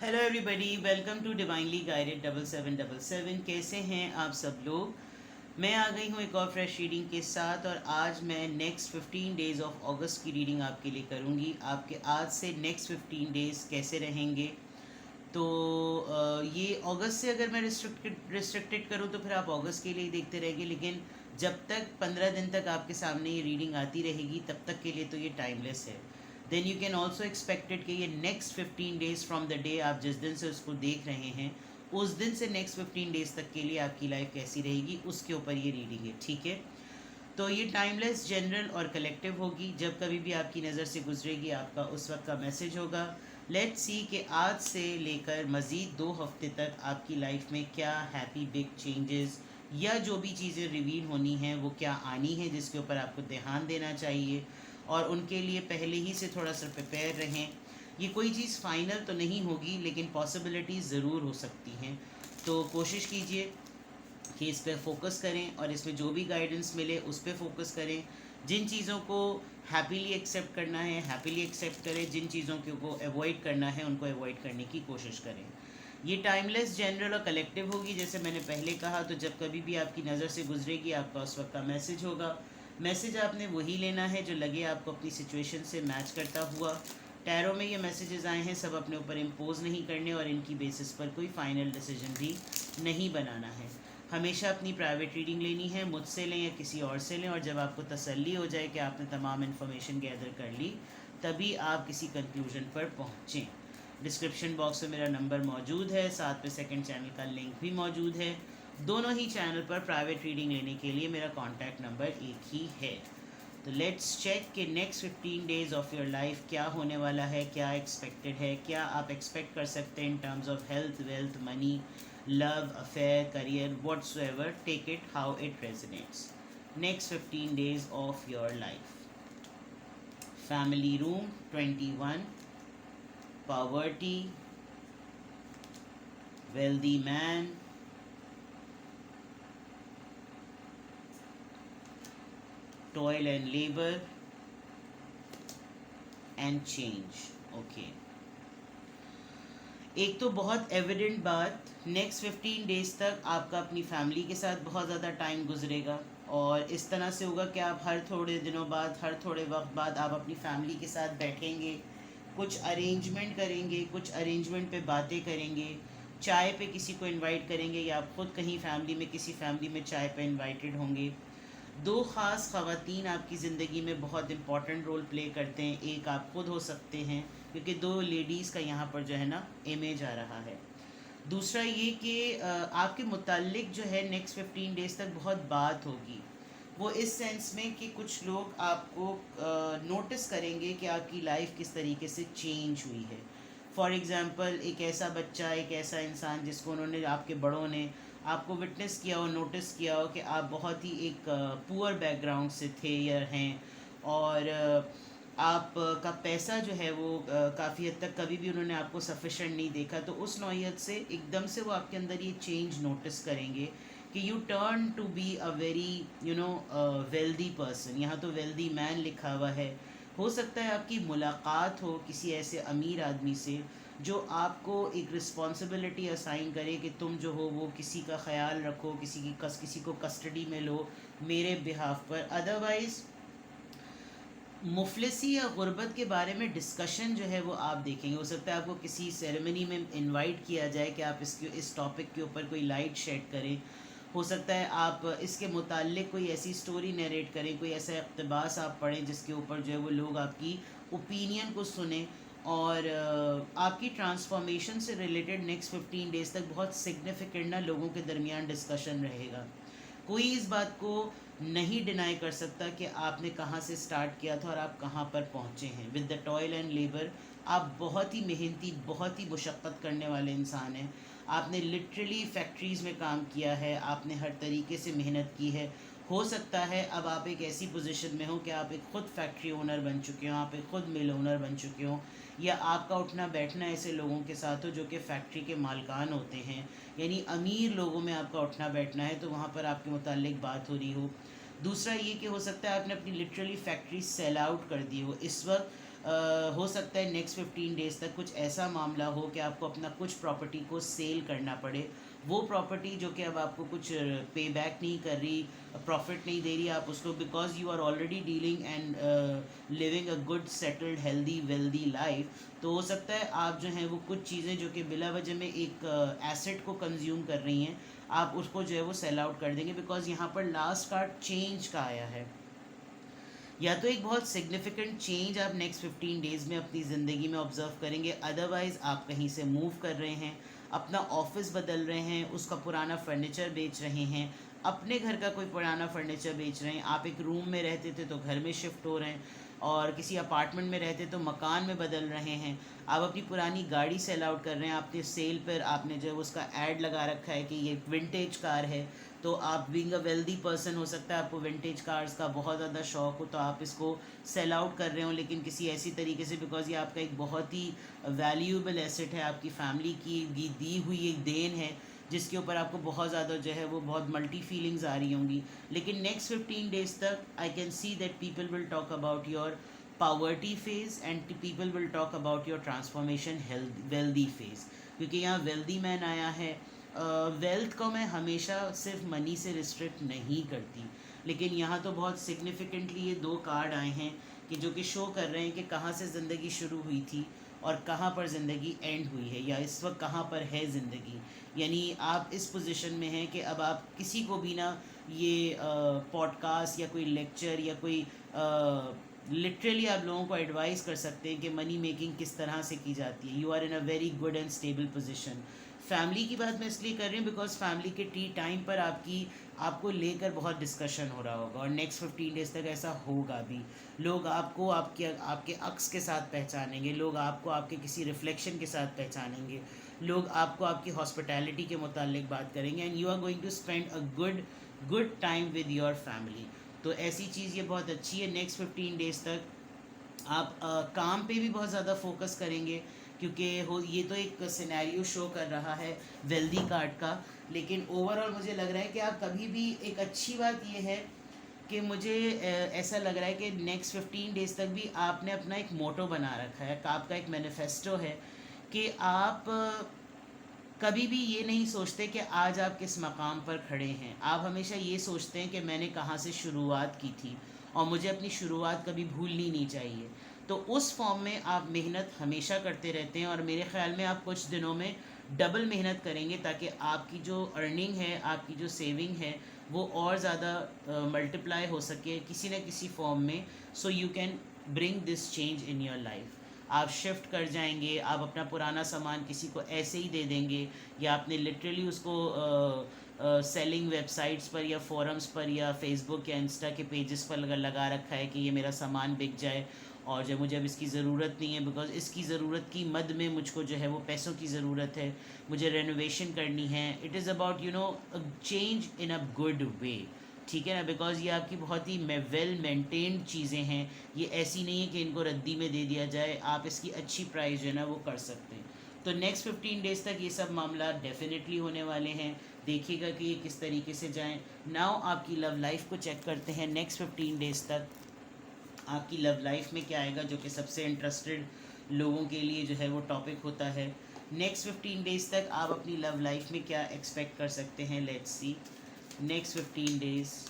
Hello everybody, welcome to divinely guided 7777। कैसे हैं आप सब लोग। मैं आ गई हूँ एक और फ्रेश रीडिंग के साथ और आज मैं नेक्स्ट 15 डेज़ ऑफ अगस्त की रीडिंग आपके लिए करूँगी। आपके आज से नेक्स्ट 15 डेज़ कैसे रहेंगे। तो ये अगस्त से अगर मैं रिस्ट्रिक्टेड करूँ तो फिर आप अगस्त के लिए ही देखते रहेंगे, लेकिन जब तक 15 दिन तक आपके सामने ये रीडिंग आती रहेगी तब तक के लिए तो ये टाइमलेस है। Then you can also expected कि ये next 15 days from the day आप जिस दिन से उसको देख रहे हैं उस दिन से नेक्स्ट 15 डेज़ तक के लिए आपकी लाइफ कैसी रहेगी उसके ऊपर ये रीडिंग है, ठीक है। तो ये टाइमलेस, जनरल और कलेक्टिव होगी। जब कभी भी आपकी नज़र से गुजरेगी आपका उस वक्त का मैसेज होगा। लेट्स सी कि आज से लेकर मज़ीद 2 हफ्ते तक आपकी लाइफ में क्या हैप्पी बिग चेंजेस या जो भी चीज़ें रिवील होनी हैं वो क्या आनी है, जिसके ऊपर आपको ध्यान देना चाहिए और उनके लिए पहले ही से थोड़ा सा प्रिपेयर रहें। ये कोई चीज़ फाइनल तो नहीं होगी लेकिन पॉसिबिलिटीज़ ज़रूर हो सकती हैं। तो कोशिश कीजिए कि इस पर फोकस करें और इसमें जो भी गाइडेंस मिले उस पर फोकस करें। जिन चीज़ों को हैप्पीली एक्सेप्ट करना है हैप्पीली एक्सेप्ट करें, जिन चीज़ों को अवॉइड करना है उनको अवॉइड करने की कोशिश करें। ये टाइमलेस, जनरल और कलेक्टिव होगी जैसे मैंने पहले कहा। तो जब कभी भी आपकी नज़र से गुजरेगी आपका उस वक्त का मैसेज होगा। मैसेज आपने वही लेना है जो लगे आपको अपनी सिचुएशन से मैच करता हुआ। टैरो में ये मैसेजेस आए हैं, सब अपने ऊपर इम्पोज नहीं करने और इनकी बेसिस पर कोई फाइनल डिसीजन भी नहीं बनाना है। हमेशा अपनी प्राइवेट रीडिंग लेनी है, मुझसे लें या किसी और से लें, और जब आपको तसल्ली हो जाए कि आपने तमाम इन्फॉर्मेशन गैदर कर ली तभी आप किसी कंक्लूजन पर पहुँचें। डिस्क्रिप्शन बॉक्स में मेरा नंबर मौजूद है, साथ में सेकंड चैनल का लिंक भी मौजूद है। दोनों ही चैनल पर प्राइवेट रीडिंग लेने के लिए मेरा कॉन्टैक्ट नंबर एक ही है। तो लेट्स चेक कि next 15 days of your life क्या होने वाला है, क्या एक्सपेक्टेड है, क्या आप एक्सपेक्ट कर सकते हैं in terms of health, wealth, money, love, affair, career, whatsoever, take it how it resonates. Next 15 days of your life. Family room 21, poverty, wealthy man, toil and labor and change। Okay, एक तो बहुत evident बात, next 15 days तक आपका अपनी family के साथ बहुत ज़्यादा टाइम गुजरेगा और इस तरह से होगा कि आप हर थोड़े दिनों बाद, हर थोड़े वक्त बाद आप अपनी फैमिली के साथ बैठेंगे, कुछ अरेंजमेंट करेंगे, कुछ अरेंजमेंट पे बातें करेंगे, चाय पे किसी को इनवाइट करेंगे या आप ख़ुद कहीं फैमिली में किसी फैमिली में चाय पे इनवाइटेड होंगे। दो ख़ास ख़वातीन आपकी ज़िंदगी में बहुत इंपॉर्टेंट रोल प्ले करते हैं। एक आप खुद हो सकते हैं क्योंकि दो लेडीज़ का यहाँ पर जो है ना इमेज आ रहा है। दूसरा ये कि आपके मुताल्लिक जो है नेक्स्ट 15 डेज़ तक बहुत बात होगी। वो इस सेंस में कि कुछ लोग आपको नोटिस करेंगे कि आपकी लाइफ किस तरीके से चेंज हुई है। फॉर एग्ज़ाम्पल, एक ऐसा बच्चा, एक ऐसा इंसान जिसको उन्होंने, आपके बड़ों ने आपको विटनेस किया हो, नोटिस किया हो कि आप बहुत ही एक पुअर बैकग्राउंड से थे या हैं और आप का पैसा जो है वो काफ़ी हद तक कभी भी उन्होंने आपको सफिशेंट नहीं देखा। तो उस नौइयत से एकदम से वो आपके अंदर ये चेंज नोटिस करेंगे कि you turn to be a very wealthy person. यहाँ तो वेल्दी मैन लिखा हुआ है। हो सकता है आपकी मुलाकात हो किसी ऐसे अमीर आदमी से जो आपको एक रिस्पॉन्सिबिलिटी असाइन करे कि तुम जो हो वो किसी का ख्याल रखो, किसी को कस्टडी में लो मेरे बिहाफ पर। अदरवाइज़ मुफलिसी या गुर्बत के बारे में डिस्कशन जो है वो आप देखेंगे। हो सकता है आपको किसी सेरेमनी में इनवाइट किया जाए कि आप इस टॉपिक के ऊपर कोई लाइट शेड करें। हो सकता है आप इसके मुताल्लिक कोई ऐसी स्टोरी नरेट करें, कोई ऐसा इक़्तिबास आप पढ़ें जिसके ऊपर जो है वो लोग आपकी ओपिनियन को सुने और आपकी ट्रांसफॉर्मेशन से रिलेटेड नेक्स्ट 15 डेज़ तक बहुत सिग्निफिकेंट ना लोगों के दरमियान डिस्कशन रहेगा। कोई इस बात को नहीं डिनाई कर सकता कि आपने कहाँ से स्टार्ट किया था और आप कहाँ पर पहुँचे हैं। With the toil and labour, आप बहुत ही मेहनती, बहुत ही मुशक्क़त करने वाले इंसान हैं। आपने लिटरली फैक्ट्रीज़ में काम किया है, आपने हर तरीके से मेहनत की है। हो सकता है अब आप एक ऐसी पोजीशन में हो कि आप एक ख़ुद फैक्ट्री ओनर बन चुके हो, आप एक ख़ुद मिल ओनर बन चुके हो, या आपका उठना बैठना ऐसे लोगों के साथ हो जो कि फ़ैक्ट्री के मालिकान होते हैं, यानी अमीर लोगों में आपका उठना बैठना है, तो वहाँ पर आपके मुताल्लिक बात हो रही हो। दूसरा ये कि हो सकता है आपने अपनी लिटरली फैक्ट्री सेल आउट कर दी हो। इस वक्त हो सकता है नेक्स्ट 15 डेज़ तक कुछ ऐसा मामला हो कि आपको अपना कुछ प्रॉपर्टी को सेल करना पड़े। वो प्रॉपर्टी जो कि अब आपको कुछ पे बैक नहीं कर रही, प्रॉफिट नहीं दे रही, आप उसको because you are already dealing and living a good settled healthy wealthy life, तो हो सकता है आप जो हैं वो कुछ चीज़ें जो कि बिला वजह में एक एसेट को कंज्यूम कर रही हैं, आप उसको जो है वो सेल आउट कर देंगे। बिकॉज यहाँ पर लास्ट कार्ड चेंज का आया है। या तो एक बहुत सिग्निफिकेंट चेंज आप नेक्स्ट 15 डेज़ में अपनी ज़िंदगी में ऑब्जर्व करेंगे, अदरवाइज़ आप कहीं से मूव कर रहे हैं, अपना ऑफिस बदल रहे हैं, उसका पुराना फर्नीचर बेच रहे हैं, अपने घर का कोई पुराना फर्नीचर बेच रहे हैं, आप एक रूम में रहते थे तो घर में शिफ्ट हो रहे हैं, और किसी अपार्टमेंट में रहते तो मकान में बदल रहे हैं, आप अपनी पुरानी गाड़ी सेल आउट कर रहे हैं, आपने सेल पर आपने जो है उसका ऐड लगा रखा है कि ये विंटेज कार है, तो आप बीइंग अ वेल्दी पर्सन हो सकता है आपको विंटेज कार्स का बहुत ज़्यादा शौक हो, तो आप इसको सेल आउट कर रहे हो, लेकिन किसी ऐसी तरीके से बिकॉज ये आपका एक बहुत ही वैल्यूएबल एसेट है, आपकी फैमिली की दी हुई एक देन है जिसके ऊपर आपको बहुत ज़्यादा जो है वो बहुत मल्टी फीलिंग्स आ रही होंगी। लेकिन नेक्स्ट 15 डेज़ तक I can see that people will talk about your poverty phase and people will talk about your transformation health wealthy phase, क्योंकि यहाँ वेल्दी मैन आया है। वेल्थ को मैं हमेशा सिर्फ मनी से रिस्ट्रिक्ट नहीं करती, लेकिन यहाँ तो बहुत सिग्निफिकेंटली ये दो कार्ड आए हैं कि जो कि शो कर रहे हैं कि कहाँ से ज़िंदगी शुरू हुई थी और कहाँ पर ज़िंदगी एंड हुई है, या इस वक्त कहाँ पर है ज़िंदगी। यानी आप इस पोजीशन में हैं कि अब आप किसी को भी ना ये पॉडकास्ट या कोई लेक्चर या कोई लिटरली आप लोगों को एडवाइस कर सकते हैं कि मनी मेकिंग किस तरह से की जाती है। You are in a very good and stable position. Family की बात मैं इसलिए कर रही हूँ बिकॉज फैमिली के टाइम पर आपको लेकर बहुत डिस्कशन हो रहा होगा, और नेक्स्ट 15 डेज़ तक ऐसा होगा भी। लोग आपको आपके अक्स के साथ पहचानेंगे, लोग आपको आपके किसी रिफ्लेक्शन के साथ पहचानेंगे, लोग आपको आपकी हॉस्पिटैलिटी के मुतालिक बात करेंगे, and you are going to spend a good time with your family. तो ऐसी चीज़ ये बहुत अच्छी है। नेक्स्ट 15 डेज़ तक आप काम पे भी बहुत ज़्यादा फोकस करेंगे, क्योंकि ये तो एक सिनेरियो शो कर रहा है वेल्दी कार्ड का, लेकिन ओवरऑल मुझे लग रहा है कि आप कभी भी, एक अच्छी बात ये है कि मुझे ऐसा लग रहा है कि नेक्स्ट 15 डेज़ तक भी आपने अपना एक मोटो बना रखा है, आपका एक मैनिफेस्टो है कि आप कभी भी ये नहीं सोचते कि आज आप किस मकाम पर खड़े हैं। आप हमेशा ये सोचते हैं कि मैंने कहाँ से शुरुआत की थी और मुझे अपनी शुरुआत कभी भूलनी नहीं चाहिए। तो उस फॉर्म में आप मेहनत हमेशा करते रहते हैं, और मेरे ख़्याल में आप कुछ दिनों में डबल मेहनत करेंगे ताकि आपकी जो अर्निंग है, आपकी जो सेविंग है, वो और ज़्यादा मल्टीप्लाई हो सके किसी न किसी फॉर्म में। So you can bring this change in your life. आप शिफ्ट कर जाएंगे, आप अपना पुराना सामान किसी को ऐसे ही दे देंगे, या आपने लिटरली उसको सेलिंग वेबसाइट्स पर या फोरम्स पर या फेसबुक या इंस्टा के पेजेस पर लगा रखा है कि ये मेरा सामान बिक जाए, और जब मुझे अब इसकी ज़रूरत नहीं है बिकॉज इसकी ज़रूरत की मद में मुझको जो है वो पैसों की ज़रूरत है, मुझे रेनोवेशन करनी है। It is about change in a good way, ठीक है ना, बिकॉज ये आपकी बहुत ही वेल मेंटेन्ड चीज़ें हैं। ये ऐसी नहीं है कि इनको रद्दी में दे दिया जाए, आप इसकी अच्छी प्राइस जो है ना वो कर सकते हैं। तो नेक्स्ट 15 डेज़ तक ये सब मामला डेफिनेटली होने वाले हैं, देखिएगा कि ये किस तरीके से जाएं। नाउ आपकी लव लाइफ को चेक करते हैं। नेक्स्ट 15 डेज़ तक आपकी लव लाइफ में क्या आएगा, जो कि सबसे इंटरेस्टेड लोगों के लिए जो है वो टॉपिक होता है। नेक्स्ट 15 डेज़ तक आप अपनी लव लाइफ में क्या एक्सपेक्ट कर सकते हैं, let's see. Next 15 days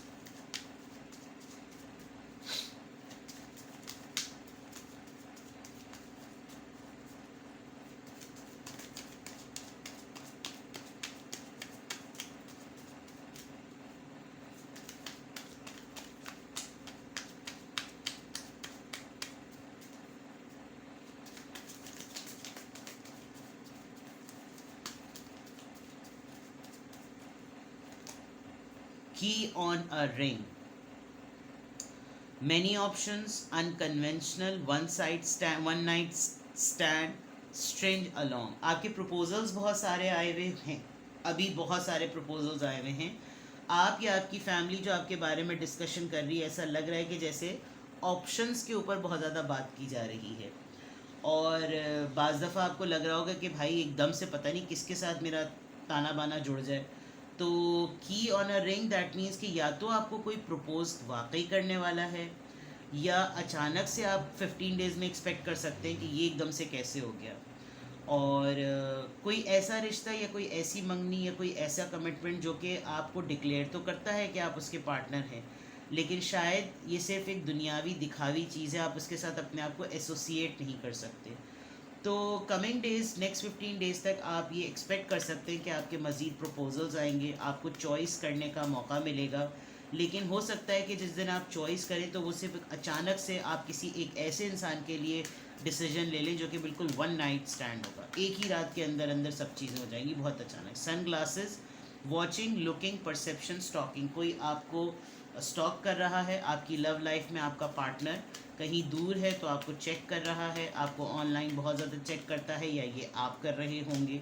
key on a ring, many options, unconventional, one night stand, strange along। आपके प्रपोजल्स बहुत सारे आए हुए हैं, अभी बहुत सारे प्रपोजल्स आए हुए हैं। आप या आपकी फैमिली जो आपके बारे में डिस्कशन कर रही है, ऐसा लग रहा है कि जैसे ऑप्शंस के ऊपर बहुत ज़्यादा बात की जा रही है, और बाज़ दफ़ा आपको लग रहा होगा कि भाई एकदम से पता नहीं किसके साथ मेरा ताना बाना जुड़ जाए। तो की on a ring that means कि या तो आपको कोई प्रपोज वाकई करने वाला है, या अचानक से आप 15 डेज़ में एक्सपेक्ट कर सकते हैं कि ये एकदम से कैसे हो गया। और कोई ऐसा रिश्ता या कोई ऐसी मंगनी या कोई ऐसा कमिटमेंट जो कि आपको डिक्लेयर तो करता है कि आप उसके पार्टनर हैं, लेकिन शायद ये सिर्फ एक दुनियावी दिखावी चीज़ है, आप उसके साथ अपने आप को एसोसिएट नहीं कर सकते। तो कमिंग डेज़, नेक्स्ट 15 डेज़ तक आप ये एक्सपेक्ट कर सकते हैं कि आपके मज़ीद प्रपोजल्स आएंगे, आपको चॉइस करने का मौका मिलेगा। लेकिन हो सकता है कि जिस दिन आप चॉइस करें तो वो सिर्फ अचानक से आप किसी एक ऐसे इंसान के लिए डिसीजन ले लें जो कि बिल्कुल वन नाइट स्टैंड होगा, एक ही रात के अंदर अंदर सब चीज़ें हो जाएंगी बहुत अचानक। Sunglasses, watching, looking, perception, stalking, कोई आपको स्टॉक कर रहा है, आपकी लव लाइफ में आपका पार्टनर कहीं दूर है तो आपको चेक कर रहा है, आपको ऑनलाइन बहुत ज़्यादा चेक करता है, या ये आप कर रहे होंगे।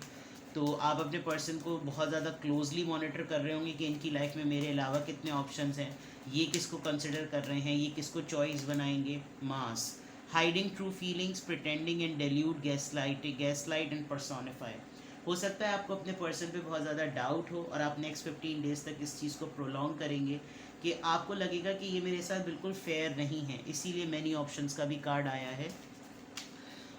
तो आप अपने पर्सन को बहुत ज़्यादा क्लोजली मॉनिटर कर रहे होंगे कि इनकी लाइफ में मेरे अलावा कितने ऑप्शंस हैं, ये किसको कंसिडर कर रहे हैं, ये किसको चॉइस बनाएंगे। Mask, hiding true feelings, pretending and delude, gas light and personify. हो सकता है आपको अपने पर्सन पे बहुत ज़्यादा डाउट हो और आप नेक्स्ट 15 डेज़ तक इस चीज़ को प्रोलॉन्ग करेंगे कि आपको लगेगा कि ये मेरे साथ बिल्कुल फेयर नहीं है, इसीलिए मैनी ऑप्शंस का भी कार्ड आया है।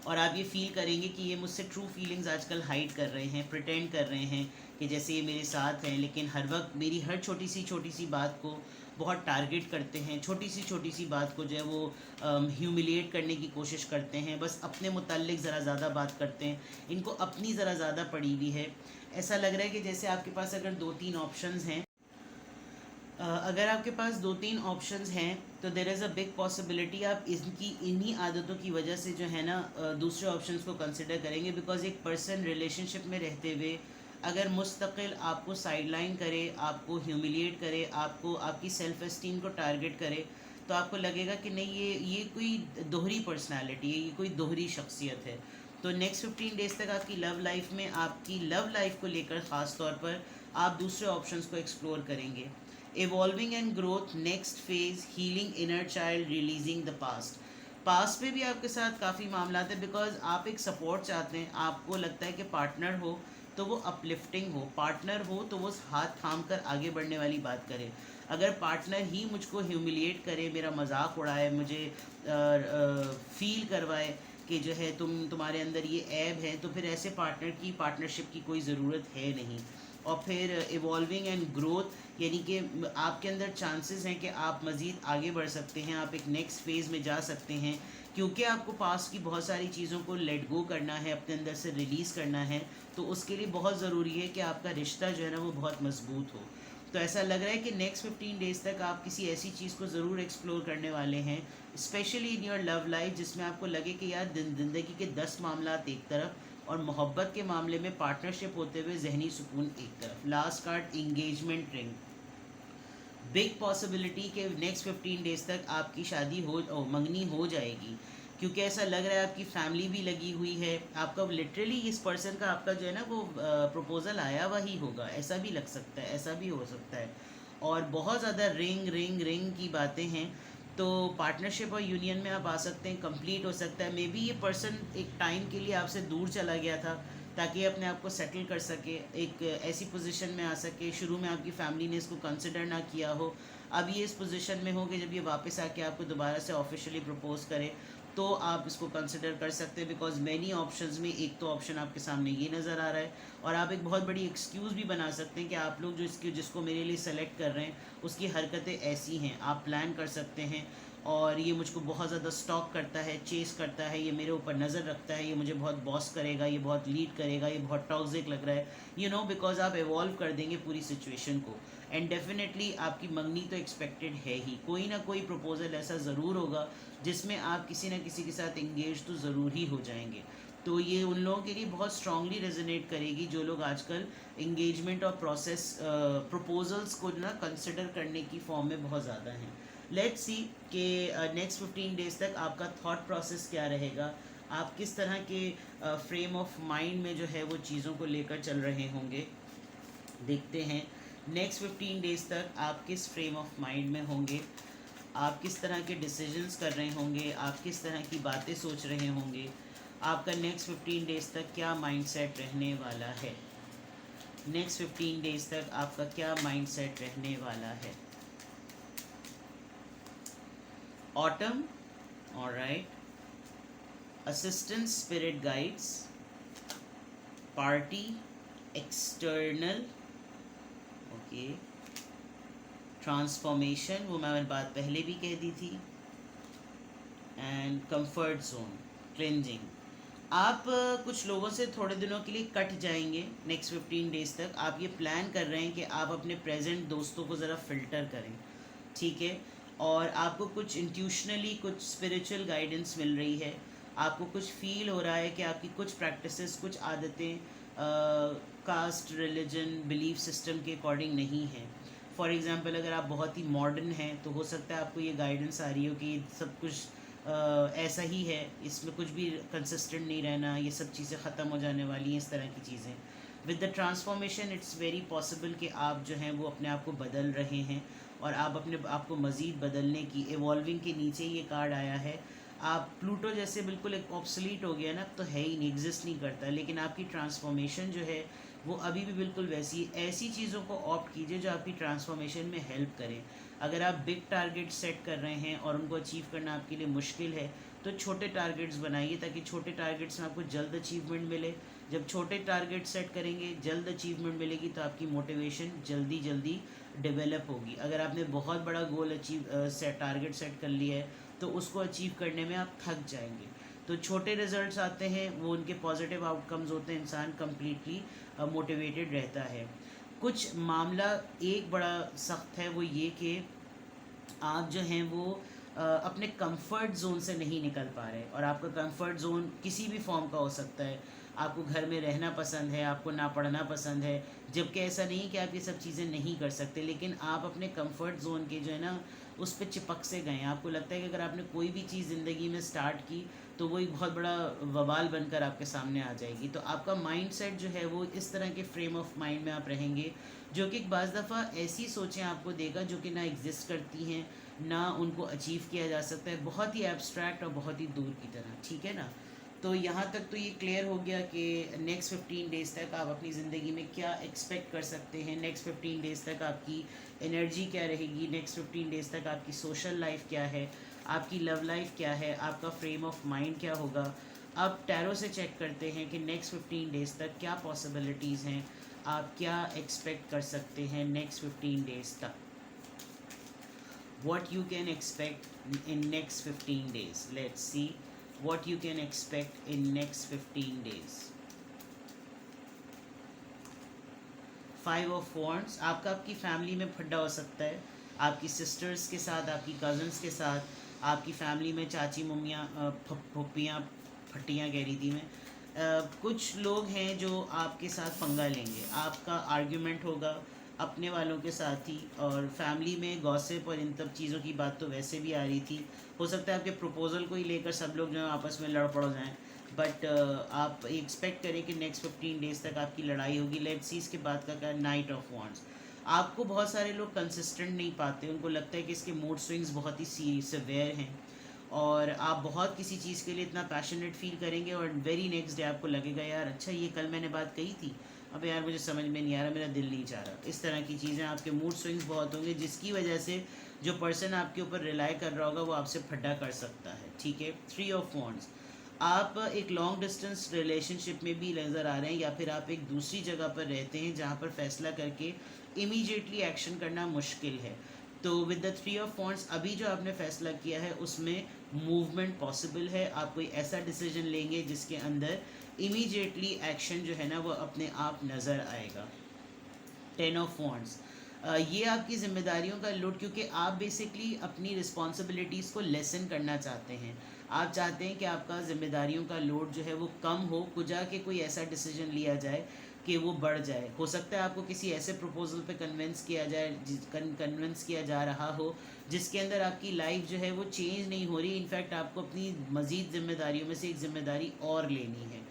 और आप ये फील करेंगे कि ये मुझसे ट्रू फीलिंग्स आजकल हाइड कर रहे हैं, प्रिटेंड कर रहे हैं कि जैसे ये मेरे साथ हैं, लेकिन हर वक्त मेरी हर छोटी सी बात को बहुत टारगेट करते हैं, छोटी सी बात को जो है वो ह्यूमिलिएट करने की कोशिश करते हैं, बस अपने मुताल्लिक ज़रा ज़्यादा बात करते हैं, इनको अपनी ज़रा ज़्यादा पड़ी हुई है। ऐसा लग रहा है कि जैसे आपके पास अगर 2-3 ऑप्शंस हैं, अगर आपके पास 2-3 ऑप्शंस हैं तो there is a big possibility आप इन्हीं आदतों की वजह से जो है ना दूसरे ऑप्शंस को कंसिडर करेंगे। बिकॉज एक पर्सन रिलेशनशिप में रहते हुए अगर मुस्तकिल आपको साइडलाइन करे, आपको ह्यूमिलिएट करे, आपको आपकी सेल्फ एस्टीम को टारगेट करे, तो आपको लगेगा कि नहीं, ये कोई दोहरी पर्सनालिटी है, ये कोई दोहरी शख्सियत है। तो नेक्स्ट 15 डेज़ तक आपकी लव लाइफ में, आपकी लव लाइफ को लेकर ख़ास तौर पर आप दूसरे ऑप्शंस को एक्सप्लोर करेंगे। Evolving and growth, next phase, healing inner child, releasing the past. Past पे भी आपके साथ काफ़ी मामला है, बिकॉज आप एक सपोर्ट चाहते हैं, आपको लगता है कि पार्टनर हो तो वो अपलिफ्टिंग हो, पार्टनर हो तो वो हाथ थाम कर आगे बढ़ने वाली बात करे। अगर पार्टनर ही मुझको ह्यूमिलिएट करे, मेरा मजाक उड़ाए, मुझे फील करवाए कि जो है तुम्हारे अंदर ये ऐब है, तो फिर ऐसे पार्टनर की पार्टनरशिप की कोई ज़रूरत है नहीं। और फिर इवॉल्विंग एंड ग्रोथ, यानी कि आपके अंदर चांसेस हैं कि आप मज़ीद आगे बढ़ सकते हैं, आप एक नेक्स्ट फेज़ में जा सकते हैं, क्योंकि आपको पास्ट की बहुत सारी चीज़ों को लेट गो करना है, अपने अंदर से रिलीज़ करना है। तो उसके लिए बहुत ज़रूरी है कि आपका रिश्ता जो है ना वो बहुत मजबूत हो। तो ऐसा लग रहा है कि नेक्स्ट 15 डेज़ तक आप किसी ऐसी चीज़ को ज़रूर एक्सप्लोर करने वाले हैं, specially in your love life, जिसमें आपको लगे कि यार ज़िंदगी के 10 मामला एक तरफ और मोहब्बत के मामले में पार्टनरशिप होते हुए जहनी सुकून एक तरफ। Last card, engagement ring. Big possibility कि नेक्स्ट 15 डेज़ तक आपकी शादी हो, मंगनी हो जाएगी, क्योंकि ऐसा लग रहा है आपकी फैमिली भी लगी हुई है, आपका लिटरली इस पर्सन का आपका जो है ना वो प्रपोज़ल आया हुआ ही होगा, ऐसा भी लग सकता है, ऐसा भी हो सकता है। और बहुत ज़्यादा रिंग रिंग रिंग की बातें हैं। तो पार्टनरशिप और यूनियन में आप आ सकते हैं, कंप्लीट हो सकता है। मे बी ये पर्सन एक टाइम के लिए आपसे दूर चला गया था ताकि अपने आप को सेटल कर सके, एक ऐसी पोजीशन में आ सके। शुरू में आपकी फैमिली ने इसको कंसिडर ना किया हो, अब ये इस पोजीशन में हो कि जब ये वापस आके आपको दोबारा से ऑफिशियली प्रपोज करे तो आप इसको कंसिडर कर सकते हैं। बिकॉज मैनी ऑप्शंस में एक तो ऑप्शन आपके सामने ये नज़र आ रहा है, और आप एक बहुत बड़ी एक्सक्यूज़ भी बना सकते हैं कि आप लोग जिसको मेरे लिए सेलेक्ट कर रहे हैं उसकी हरकतें ऐसी हैं। आप प्लान कर सकते हैं, और ये मुझको बहुत ज़्यादा स्टॉक करता है, चेस करता है, ये मेरे ऊपर नज़र रखता है, ये मुझे बहुत बॉस करेगा, ये बहुत लीड करेगा, ये बहुत टॉक्सिक लग रहा है, बिकॉज आप एवॉल्व कर देंगे पूरी सिचुएशन को। एंड डेफिनेटली आपकी मंगनी तो एक्सपेक्टेड है ही, कोई ना कोई प्रपोजल ऐसा ज़रूर होगा जिसमें आप किसी ना किसी के साथ इंगेज तो ज़रूर ही हो जाएंगे। तो ये उन लोगों के लिए बहुत स्ट्रांगली रेजोनेट करेगी जो लोग आजकल इंगेजमेंट और प्रोसेस प्रपोजल्स को ना कंसिडर करने की फॉर्म में बहुत ज़्यादा हैं। लेट्स सी कि नेक्स्ट 15 डेज़ तक आपका थॉट प्रोसेस क्या रहेगा, आप किस तरह के फ्रेम ऑफ माइंड में जो है वो चीज़ों को लेकर चल रहे होंगे। देखते हैं नेक्स्ट 15 डेज़ तक आप किस फ्रेम ऑफ माइंड में होंगे, आप किस तरह के डिसीजंस कर रहे होंगे, आप किस तरह की बातें सोच रहे होंगे, आपका नेक्स्ट 15 डेज़ तक क्या माइंडसेट रहने वाला है। नेक्स्ट 15 डेज़ तक आपका क्या माइंडसेट रहने वाला है। Autumn, alright, assistant spirit guides, party, external, okay, transformation, वो मैंने बात पहले भी कह दी थी, एंड कंफर्ट जोन, क्लेंजिंग। आप कुछ लोगों से थोड़े दिनों के लिए कट जाएंगे नेक्स्ट 15 डेज तक। आप ये प्लान कर रहे हैं कि आप अपने प्रेजेंट दोस्तों को ज़रा फ़िल्टर करें, ठीक है। और आपको कुछ इंट्यूशनली कुछ स्पिरिचुअल गाइडेंस मिल रही है, आपको कुछ फील हो रहा है कि आपकी कुछ प्रैक्टिसेस, कुछ आदतें कास्ट, रिलीजन, बिलीफ सिस्टम के अकॉर्डिंग नहीं हैं। फॉर एग्ज़ाम्पल अगर आप बहुत ही मॉडर्न हैं तो हो सकता है आपको ये गाइडेंस आ रही हो कि सब कुछ ऐसा ही है, इसमें कुछ भी कंसिस्टेंट नहीं रहना, ये सब चीज़ें ख़त्म हो जाने वाली हैं, इस तरह की चीज़ें। With the transformation it's very possible कि आप जो हैं वो अपने आप को बदल रहे हैं और आप अपने आप को मज़ीद बदलने की, एवॉल्विंग के नीचे ये कार्ड आया है। आप प्लूटो जैसे बिल्कुल एक ऑब्सोलीट हो गया ना, तो है ही नहीं, एग्जिस्ट नहीं करता, लेकिन आपकी ट्रांसफॉर्मेशन जो है वो अभी भी बिल्कुल वैसी। ऐसी चीज़ों को ऑप्ट कीजिए जो आपकी ट्रांसफॉर्मेशन में हेल्प करें। अगर आप बिग टारगेट सेट कर रहे हैं और उनको अचीव करना आपके लिए मुश्किल है तो छोटे टारगेट्स बनाइए, ताकि छोटे टारगेट्स में आपको जल्द अचीवमेंट मिले। जब छोटे टारगेट सेट करेंगे, जल्द अचीवमेंट मिलेगी, तो आपकी मोटिवेशन जल्दी जल्दी डेवलप होगी। अगर आपने बहुत बड़ा गोल टारगेट सेट कर लिया है तो उसको अचीव करने में आप थक जाएंगे। तो छोटे रिजल्ट्स आते हैं, वो उनके पॉजिटिव आउटकम्स होते हैं, इंसान कम्प्लीटली मोटिवेटेड रहता है। कुछ मामला एक बड़ा सख्त है, वो ये कि आप जो हैं वो अपने कंफर्ट जोन से नहीं निकल पा रहे। और आपका कंफर्ट जोन किसी भी फॉर्म का हो सकता है। आपको घर में रहना पसंद है, आपको ना पढ़ना पसंद है, जबकि ऐसा नहीं कि आप ये सब चीज़ें नहीं कर सकते, लेकिन आप अपने कंफर्ट जोन के जो है ना उस पर चिपक से गए। आपको लगता है कि अगर आपने कोई भी चीज़ ज़िंदगी में स्टार्ट की तो वो एक बहुत बड़ा वबाल बनकर आपके सामने आ जाएगी। तो आपका माइंड सेट जो है वो इस तरह के फ्रेम ऑफ माइंड में आप रहेंगे, जो कि बाज़ दफ़ा ऐसी सोचें आपको देगा जो कि ना एग्जिस्ट करती हैं, ना उनको अचीव किया जा सकता है, बहुत ही एब्स्ट्रैक्ट और बहुत ही दूर की तरह, ठीक है ना। तो यहाँ तक तो ये क्लियर हो गया कि नेक्स्ट 15 डेज़ तक आप अपनी ज़िंदगी में क्या एक्सपेक्ट कर सकते हैं। नेक्स्ट 15 डेज़ तक आपकी एनर्जी क्या रहेगी, नेक्स्ट 15 डेज़ तक आपकी सोशल लाइफ क्या है, आपकी लव लाइफ क्या है, आपका फ्रेम ऑफ माइंड क्या होगा। अब टैरो से चेक करते हैं कि नेक्स्ट 15 डेज़ तक क्या पॉसिबिलिटीज़ हैं, आप क्या एक्सपेक्ट कर सकते हैं नेक्स्ट 15 डेज़ तक। What you can expect in next 15 days. Let's see what you can expect in next 15 days. 5 of Wands, आपका आपकी फैमिली में फड्डा हो सकता है, आपकी सिस्टर्स के साथ, आपकी कज़न्स के साथ, आपकी फैमिली में चाची मम्मियाँ, फुप्पियाँ, फट्टियाँ कह रही थी मैं। कुछ लोग हैं जो आपके साथ पंगा लेंगे, आपका आर्ग्यूमेंट होगा अपने वालों के साथ ही, और फैमिली में गॉसिप और इन सब चीज़ों की बात तो वैसे भी आ रही थी। हो सकता है आपके प्रपोजल को ही लेकर सब लोग जो है आपस में लड़ पड़ जाएँ, बट आप एक्सपेक्ट करें कि नेक्स्ट 15 डेज़ तक आपकी लड़ाई होगी। लेट्स सी इसके बाद का क्या। नाइट ऑफ वॉन्ड्स, आपको बहुत सारे लोग कंसिस्टेंट नहीं पाते, उनको लगता है कि इसके मूड स्विंग्स बहुत ही सीवियर हैं, और आप बहुत किसी चीज़ के लिए इतना पैशनेट फील करेंगे और वेरी नेक्स्ट डे आपको लगेगा यार अच्छा ये कल मैंने बात कही थी, अब यार मुझे समझ में नहीं आ रहा, मेरा दिल नहीं चाह रहा। इस तरह की चीज़ें, आपके मूड स्विंग्स बहुत होंगे, जिसकी वजह से जो पर्सन आपके ऊपर रिलाई कर रहा होगा वो आपसे फड्डा कर सकता है, ठीक है। 3 ऑफ वॉन्ड्स, आप एक लॉन्ग डिस्टेंस रिलेशनशिप में भी नज़र आ रहे हैं, या फिर आप एक दूसरी जगह पर रहते हैं जहाँ पर फैसला करके इमीडिएटली एक्शन करना मुश्किल है। तो विद द 3 ऑफ वॉन्ड्स, अभी जो आपने फैसला किया है उसमें मूवमेंट पॉसिबल है। आप कोई ऐसा डिसीजन लेंगे जिसके अंदर इमीडिएटली एक्शन जो है ना वो अपने आप नज़र आएगा। 10 ऑफ वॉन्ड्स, ये आपकी जिम्मेदारियों का लोड, क्योंकि आप बेसिकली अपनी रिस्पॉन्सिबिलिटीज़ को लेसन करना चाहते हैं। आप चाहते हैं कि आपका जिम्मेदारियों का लोड जो है वो कम हो, कुछ के कोई ऐसा डिसीजन लिया जाए कि वो बढ़ जाए। हो सकता है आपको किसी ऐसे प्रपोजल पे कन्विंस किया जा रहा हो जिसके अंदर आपकी लाइफ जो है वो चेंज नहीं हो रही, इनफैक्ट आपको अपनी मज़ीद जिम्मेदारियों में से एक जिम्मेदारी और लेनी है।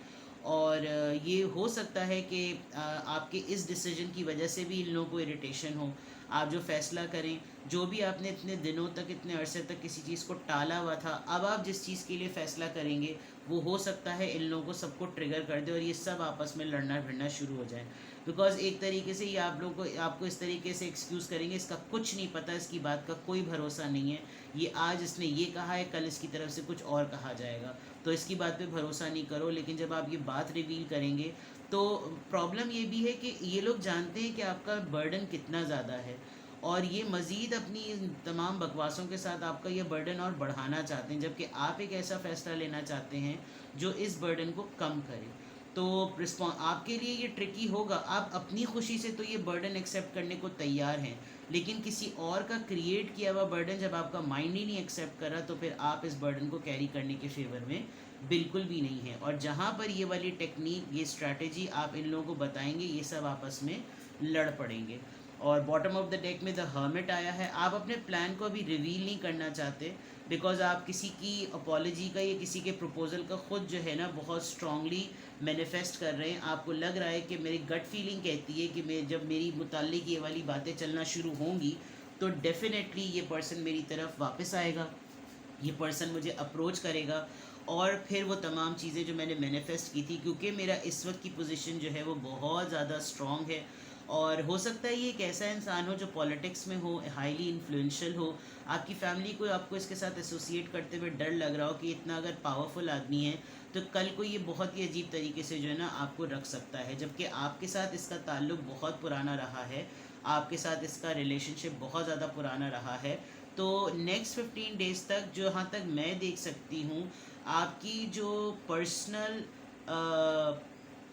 और ये हो सकता है कि आपके इस डिसीजन की वजह से भी इन लोगों को इरिटेशन हो। आप जो फैसला करें, जो भी आपने इतने दिनों तक, इतने अरसे तक किसी चीज़ को टाला हुआ था, अब आप जिस चीज़ के लिए फ़ैसला करेंगे वो हो सकता है इन लोगों को सबको ट्रिगर कर दे और ये सब आपस में लड़ना भिड़ना शुरू हो जाए। बिकॉज एक तरीके से ये आप लोगों को, आपको इस तरीके से एक्सक्यूज़ करेंगे, इसका कुछ नहीं पता, इसकी बात का कोई भरोसा नहीं है, ये आज इसने ये कहा है, कल इसकी तरफ से कुछ और कहा जाएगा, तो इसकी बात पे भरोसा नहीं करो। लेकिन जब आप ये बात रिवील करेंगे तो प्रॉब्लम ये भी है कि ये लोग जानते हैं कि आपका बर्डन कितना ज़्यादा है, और ये मज़ीद अपनी इन तमाम बकवासों के साथ आपका ये बर्डन और बढ़ाना चाहते हैं, जबकि आप एक ऐसा फ़ैसला लेना चाहते हैं जो इस बर्डन को कम करे। तो आपके लिए ये ट्रिकी होगा। आप अपनी खुशी से तो ये बर्डन एक्सेप्ट करने को तैयार हैं, लेकिन किसी और का क्रिएट किया हुआ बर्डन जब आपका माइंड ही नहीं एक्सेप्ट कर रहा, तो फिर आप इस बर्डन को कैरी करने के फेवर में बिल्कुल भी नहीं है। और जहाँ पर ये वाली टेक्निक, ये स्ट्रैटेजी आप इन लोगों को बताएंगे, ये सब आपस में लड़ पड़ेंगे। और बॉटम ऑफ द डेक में द हर्मिट आया है। आप अपने प्लान को अभी रिवील नहीं करना चाहते, बिकॉज आप किसी की अपॉलोजी का या किसी के प्रपोजल का खुद जो है ना बहुत स्ट्रांगली मैनिफेस्ट कर रहे हैं। आपको लग रहा है कि मेरी गट फीलिंग कहती है कि मैं जब मेरी मुताल्लिक ये वाली बातें चलना शुरू होंगी तो डेफिनेटली ये पर्सन मेरी तरफ वापस आएगा, ये पर्सन मुझे अप्रोच करेगा, और फिर वो तमाम चीज़ें जो मैंने मैनिफेस्ट की थी, क्योंकि मेरा इस वक्त की पोजीशन जो है वो बहुत ज़्यादा स्ट्रॉन्ग है। और हो सकता है ये एक ऐसा इंसान हो जो पॉलिटिक्स में हो, हाईली इन्फ्लुएंशियल हो, आपकी फैमिली को आपको इसके साथ एसोसिएट करते हुए डर लग रहा हो कि इतना अगर पावरफुल आदमी है तो कल को ये बहुत ही अजीब तरीके से जो है ना आपको रख सकता है, जबकि आपके साथ इसका ताल्लुक बहुत पुराना रहा है, आपके साथ इसका रिलेशनशिप बहुत ज़्यादा पुराना रहा है। तो नेक्स्ट 15 डेज़ तक, जहाँ तक मैं देख सकती हूँ, आपकी जो पर्सनल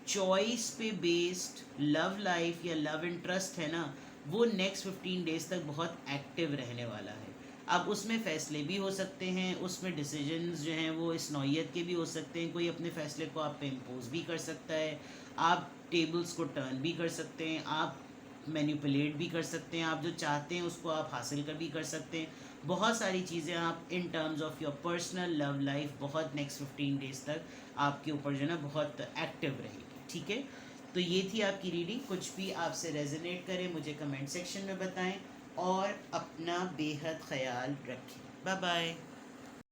चॉइस पे बेस्ड लव लाइफ या लव इंटरेस्ट है ना, वो नेक्स्ट 15 डेज़ तक बहुत एक्टिव रहने वाला है। अब उसमें फ़ैसले भी हो सकते हैं, उसमें डिसीजंस जो हैं वो इस नौइयत के भी हो सकते हैं, कोई अपने फ़ैसले को आप पे इम्पोज भी कर सकता है, आप टेबल्स को टर्न भी कर सकते हैं, आप मैनिपुलेट भी कर सकते हैं, आप जो चाहते हैं उसको आप हासिल कर भी कर सकते हैं। बहुत सारी चीज़ें आप इन terms of your personal love life बहुत नेक्स्ट 15 डेज़ तक आपके ऊपर जो है ना बहुत एक्टिव रहेगी। ठीक है, तो ये थी आपकी रीडिंग। कुछ भी आपसे रेजोनेट करे मुझे कमेंट सेक्शन में बताएं, और अपना बेहद ख्याल रखें। Bye bye.